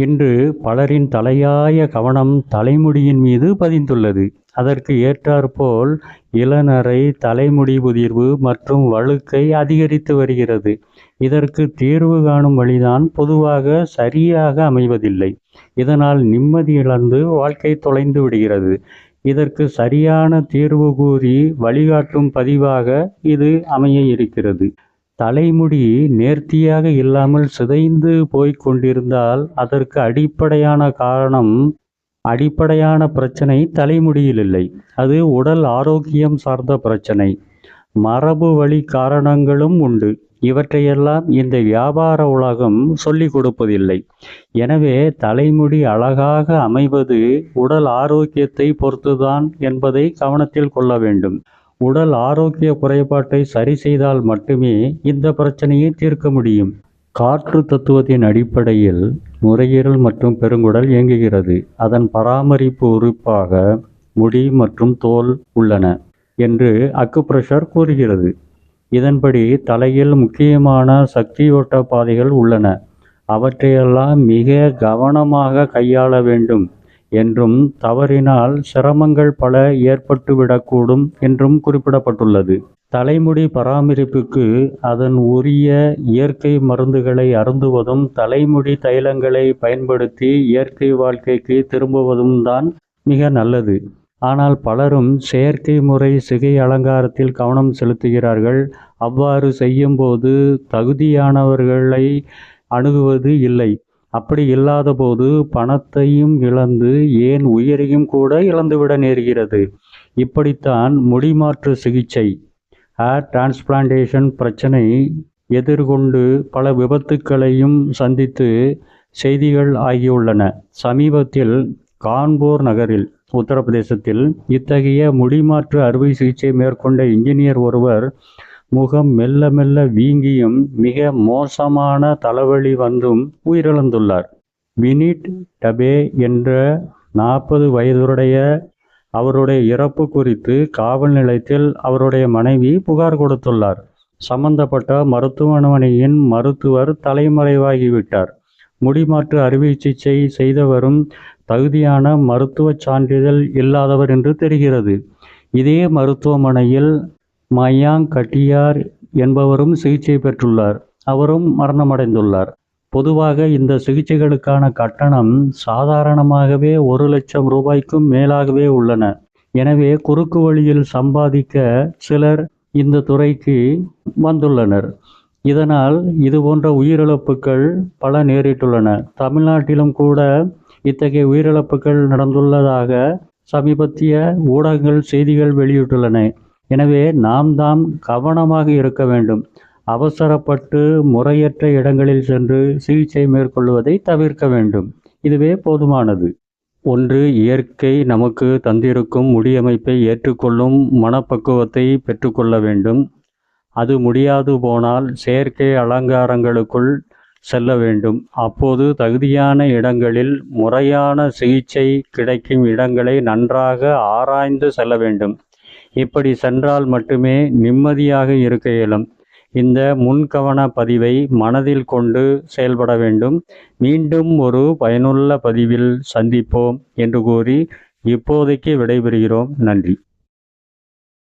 இன்று பலரின் தலையாய கவனம் தலைமுடியின் மீது பதிந்துள்ளது. அதற்கு ஏற்றாற்போல் இளநரை, தலைமுடி உதிர்வு மற்றும் வழுக்கை அதிகரித்து வருகிறது. இதற்கு தீர்வு காணும் வழிதான் பொதுவாக சரியாக அமைவதில்லை. இதனால் நிம்மதி இழந்து வாழ்க்கை தொலைந்து விடுகிறது. இதற்கு சரியான தீர்வு கூறி வழிகாட்டும் பதிவாக இது அமைய இருக்கிறது. தலைமுடி நேர்த்தியாக இல்லாமல் சிதைந்து போய்க் கொண்டிருந்தால் அதற்கு அடிப்படையான பிரச்சனை தலைமுடியில் இல்லை. அது உடல் ஆரோக்கியம் சார்ந்த பிரச்சனை. மரபு வழி காரணங்களும் உண்டு. இவற்றையெல்லாம் இந்த வியாபார உலகம் சொல்லிக் கொடுப்பதில்லை. எனவே தலைமுடி அழகாக அமைவது உடல் ஆரோக்கியத்தை பொறுத்துதான் என்பதை கவனத்தில் கொள்ள வேண்டும். உடல் ஆரோக்கிய குறைபாட்டை சரி செய்தால் மட்டுமே இந்த பிரச்சனையை தீர்க்க முடியும். காற்று தத்துவத்தின் அடிப்படையில் நுரையீரல் மற்றும் பெருங்குடல் இயங்குகிறது. அதன் பராமரிப்பு உறுப்பாக முடி மற்றும் தோல் உள்ளன என்று அக்குப்ரெஷர் கூறுகிறது. இதன்படி தலையில் முக்கியமான சக்தியோட்ட பாதைகள் உள்ளன. அவற்றையெல்லாம் மிக கவனமாக கையாள வேண்டும் என்றும் தவறினால் சிரமங்கள் பல ஏற்பட்டுவிடக்கூடும் என்றும் குறிப்பிடப்பட்டுள்ளது. தலைமுடி பராமரிப்புக்கு அதன் உரிய இயற்கை மருந்துகளை அருந்துவதும் தலைமுடி தைலங்களை பயன்படுத்தி இயற்கை வாழ்க்கைக்கு திரும்புவதும் தான் மிக நல்லது. ஆனால் பலரும் செயற்கை முறை சிகை அலங்காரத்தில் கவனம் செலுத்துகிறார்கள். அவ்வாறு செய்யும்போது தகுதியானவர்களை அணுகுவது இல்லை. அப்படி இல்லாத போது பணத்தையும் இழந்து ஏன் உயிரையும் கூட இழந்துவிட நேர்கிறது. இப்படித்தான் முடிமாற்று சிகிச்சை ஹேர் டிரான்ஸ்பிளான்டேஷன் பிரச்சனை எதிர்கொண்டு பல விபத்துக்களையும் சந்தித்து செய்திகள் ஆகியுள்ளன. சமீபத்தில் கான்பூர் நகரில் உத்தரப்பிரதேசத்தில் இத்தகைய முடிமாற்று அறுவை சிகிச்சை மேற்கொண்ட இன்ஜினியர் ஒருவர் முகம் மெல்ல மெல்ல வீங்கியும் மிக மோசமான தலைவலி வந்தும் உயிரிழந்துள்ளார். வினிட் டபே என்ற 40 வயதுடைய அவருடைய இறப்பு குறித்து காவல் நிலையத்தில் அவருடைய மனைவி புகார் கொடுத்துள்ளார். சம்பந்தப்பட்ட மருத்துவமனையின் மருத்துவர் தலைமறைவாகிவிட்டார். முடிமாற்று அறுவை சிகிச்சை செய்தவரும் தகுதியான மருத்துவ சான்றிதழ் இல்லாதவர் என்று தெரிகிறது. இதே மருத்துவமனையில் மயாங்க் கட்டியார் என்பவரும் சிகிச்சை பெற்றுள்ளார். அவரும் மரணமடைந்துள்ளார். பொதுவாக இந்த சிகிச்சைகளுக்கான கட்டணம் சாதாரணமாகவே 1 லட்சம் ரூபாய்க்கும் மேலாகவே உள்ளன. எனவே குறுக்கு வழியில் சம்பாதிக்க சிலர் இந்த துறைக்கு வந்துள்ளனர். இதனால் இதுபோன்ற உயிரிழப்புகள் பல நேரிட்டுள்ளன. தமிழ்நாட்டிலும் கூட இத்தகைய உயிரிழப்புகள் நடந்துள்ளதாக சமீபத்திய ஊடகங்கள் செய்திகள் வெளியிட்டுள்ளன. எனவே நாம் கவனமாக இருக்க வேண்டும். அவசரப்பட்டு முறையற்ற இடங்களில் சென்று சிகிச்சை மேற்கொள்வதை தவிர்க்க வேண்டும். இதுவே போதுமானது. ஒன்று, இயற்கை நமக்கு தந்திருக்கும் முடியமைப்பை ஏற்றுக்கொள்ளும் மனப்பக்குவத்தை பெற்றுக்கொள்ள வேண்டும். அது முடியாது போனால் செயற்கை அலங்காரங்களுக்குள் செல்ல வேண்டும். அப்போது தகுதியான இடங்களில் முறையான சிகிச்சை கிடைக்கும் இடங்களை நன்றாக ஆராய்ந்து செல்ல வேண்டும். இப்படி சென்றால் மட்டுமே நிம்மதியாக இருக்க இயலும். இந்த முன்கவன பதிவை மனதில் கொண்டு செயல்பட வேண்டும். மீண்டும் ஒரு பயனுள்ள பதிவில் சந்திப்போம் என்று கூறி இப்போதைக்கு விடைபெறுகிறோம். நன்றி.